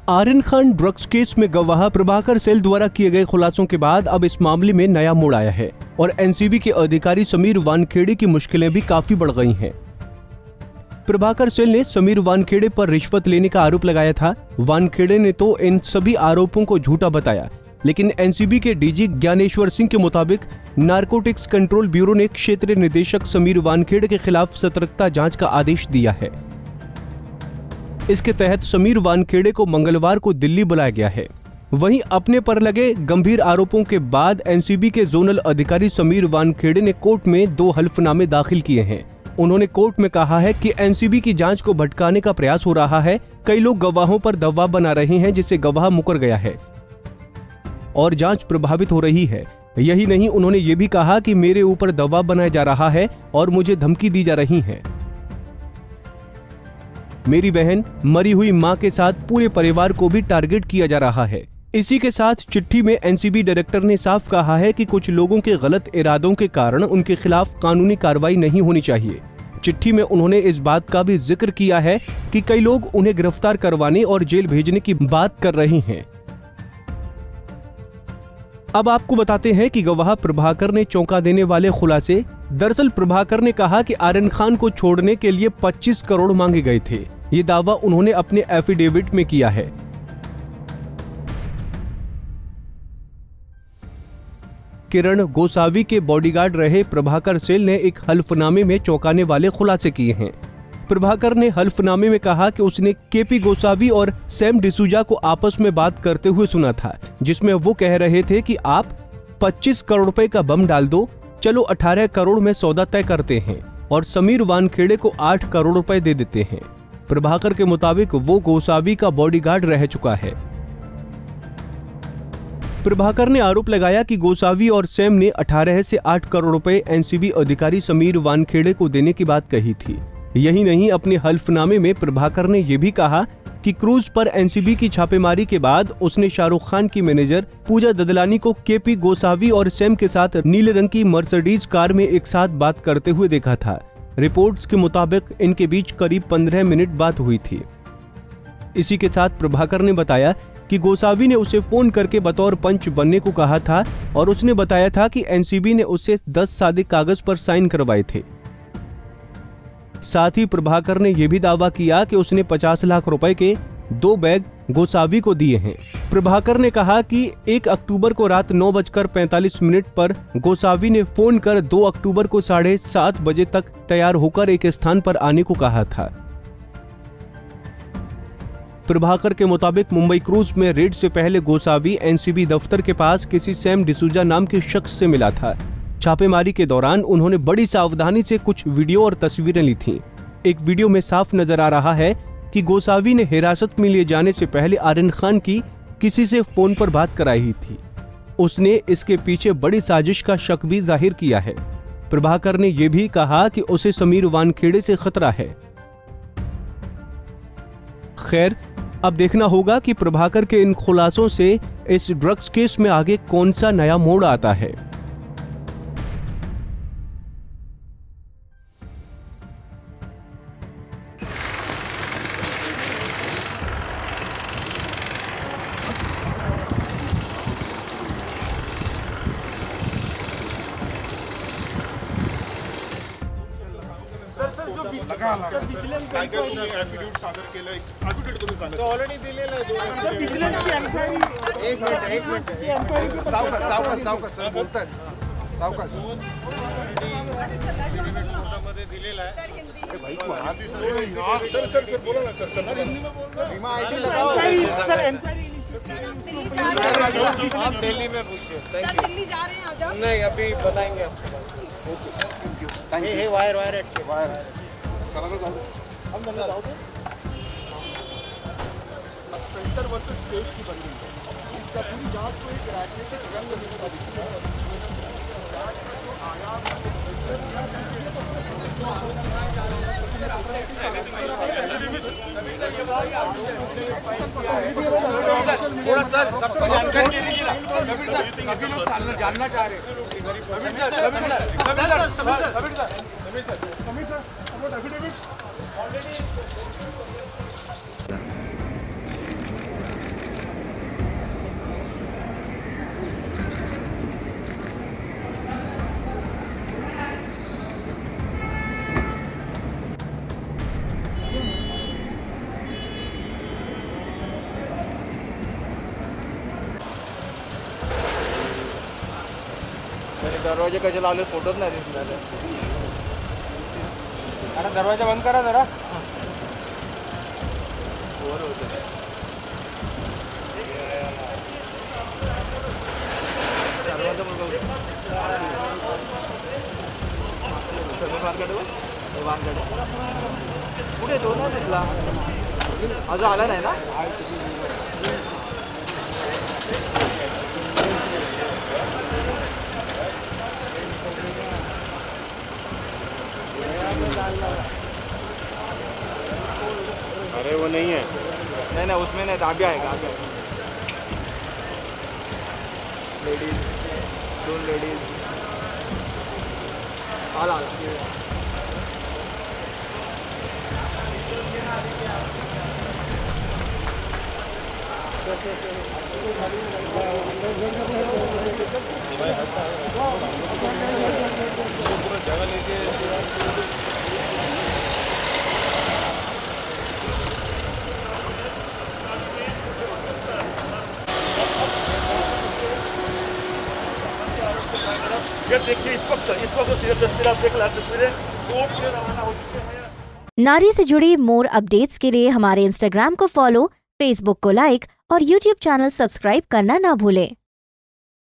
Aryan Khan drugs case में गवाह Prabhakar cell द्वारा किए गए खुलासों के बाद अब इस मामले में नया मोड़ आया है और एनसीबी के अधिकारी समीर वानखेड़े की मुश्किलें भी काफी बढ़ गई हैं। प्रभाकर सेल ने समीर वानखेड़े पर रिश्वत लेने का आरोप लगाया था। वानखेड़े ने तो इन सभी आरोपों को झूठा बताया, लेकिन एनसीबी के डीजी ज्ञानेश्वर सिंह के मुताबिक नारकोटिक्स कंट्रोल ब्यूरो ने क्षेत्रीय निदेशक समीर वानखेड़े के खिलाफ सतर्कता जांच का आदेश दिया है। इसके तहत समीर वानखेड़े को मंगलवार को दिल्ली बुलाया गया है। वहीं अपने पर लगे गंभीर आरोपों के बाद एनसीबी के जोनल अधिकारी समीर वानखेड़े ने कोर्ट में 2 हल्फनामे दाखिल किए हैं। उन्होंने कोर्ट में कहा है कि एनसीबी की जांच को भटकाने का प्रयास हो रहा है। कई लोग गवाहों पर दबाव बना रहे हैं, जिससे गवाह मुकर गया है और जांच प्रभावित हो रही है। यही नहीं, उन्होंने ये भी कहा कि मेरे ऊपर दबाव बनाया जा रहा है और मुझे धमकी दी जा रही है। मेरी बहन, मरी हुई मां के साथ पूरे परिवार को भी टारगेट किया जा रहा है। इसी के साथ चिट्ठी में एनसीबी डायरेक्टर ने साफ कहा है कि कुछ लोगों के गलत इरादों के कारण उनके खिलाफ कानूनी कार्रवाई नहीं होनी चाहिए। चिट्ठी में उन्होंने इस बात का भी जिक्र किया है कि कई लोग उन्हें गिरफ्तार करवाने और जेल भेजने की बात कर रहे हैं। अब आपको बताते हैं कि गवाह प्रभाकर ने चौंका देने वाले खुलासे। दरअसल प्रभाकर ने कहा कि आर्यन खान को छोड़ने के लिए 25 करोड़ मांगे गए थे। ये दावा उन्होंने अपने एफिडेविट में किया है। किरण गोसावी के बॉडीगार्ड रहे प्रभाकर सेल ने एक हल्फनामे में चौंकाने वाले खुलासे किए हैं। प्रभाकर ने हल्फनामे में कहा कि उसने केपी गोसावी और सैम डिसूजा को आपस में बात करते हुए सुना था, जिसमें वो कह रहे थे कि आप 25 करोड़ रुपए का बम डाल दो, चलो 18 करोड़ में सौदा तय करते हैं और समीर वानखेड़े को 8 करोड़ रुपए दे देते हैं। प्रभाकर के मुताबिक वो गोसावी का बॉडीगार्ड रह चुका है। प्रभाकर ने आरोप लगाया कि गोसावी और सैम ने 18 से 8 करोड़ रुपए एनसीबी अधिकारी समीर वानखेड़े को देने की बात कही थी। यही नहीं, अपने हल्फनामे में प्रभाकर ने यह भी कहा कि क्रूज पर एनसीबी की छापेमारी के बाद उसने शाहरुख खान की मैनेजर पूजा ददलानी को केपी गोसावी और सैम के साथ नीले रंग की मर्सिडीज कार में एक साथ बात करते हुए देखा था। रिपोर्ट्स के मुताबिक इनके बीच करीब 15 मिनट बात हुई थी। इसी के साथ प्रभाकर ने बताया कि गोसावी ने उसे फोन करके बतौर पंच बनने को कहा था और उसने बताया था कि एनसीबी ने उससे 10 सादे कागज पर साइन करवाए थे। साथ ही प्रभाकर ने यह भी दावा किया कि उसने 50 लाख रुपए के 2 बैग गोसावी को दिए हैं। प्रभाकर ने कहा कि 1 अक्टूबर को रात 9:45 पर गोसावी ने फोन कर 2 अक्टूबर को 7:30 बजे तक तैयार होकर एक स्थान पर आने को कहा था। प्रभाकर के मुताबिक मुंबई क्रूज में रेड से पहले गोसावी एनसीबी दफ्तर के पास किसी सैम डिसूजा नाम के शख्स से मिला था। छापेमारी के दौरान उन्होंने बड़ी सावधानी से कुछ वीडियो और तस्वीरें ली थीं। एक वीडियो में साफ नजर आ रहा है कि गोसावी ने हिरासत में लिए जाने से पहले आर्यन खान की किसी से फोन पर बात कराई थी। उसने इसके पीछे बड़ी साजिश का शक भी जाहिर किया है। प्रभाकर ने यह भी कहा कि उसे समीर वानखेड़े से खतरा है। खैर, अब देखना होगा कि प्रभाकर के इन खुलासों से इस ड्रग्स केस में आगे कौन सा नया मोड़ आता है। ॲफिडेव्हिट सादर केलंय, ॲफिडेव्हिट तुम्ही सांगा. ऑलरेडी दिलेलं आहे. सर विजिलन्सची एन्क्वायरी. एक मिनिट. सावकाश बोलतायत. सावकाश. कोर्टामध्ये दिलेला आहे. सर बोला ना सर. विमा आईडी लगाओ. आप दिल्ली में पूछिए. सर दिल्ली जा रहे हैं आज आप? नहीं, अभी बताएंगे आपको. Okay sir, thank you. हे वायर सरांना जाऊ दे. हम नंबर जाऊ दे. सेंटर वर्सेस स्टेट की बनी है. इसका पूरी जांच को एक राजनीतिक रंग देने दिखता है. थोड़ा सर सबको जानकारी दे दीजिए. सभी लोग जानना चाह रहे हैं. दरवाजे कसे लावले फोटोच नाही दिसले. आता दरवाजा बंद करा जरा. कुठे तो नाही दिसला अजून आला नाही ना. अरे वो नहीं है. नहीं नहीं उसमें नहीं. आगे आएगा आगे आएगा. लेडीज 2 लेडीज आला. जगह लेके देखिए इस वक्त सिर्फ तस्वीर आप देख ला. तस्वीरें कोर्ट से रवाना हो चुके हैं. नारी से जुड़ी मोर अपडेट्स के लिए हमारे इंस्टाग्राम को फॉलो, फेसबुक को लाइक और यूट्यूब चैनल सब्सक्राइब करना ना भूलें.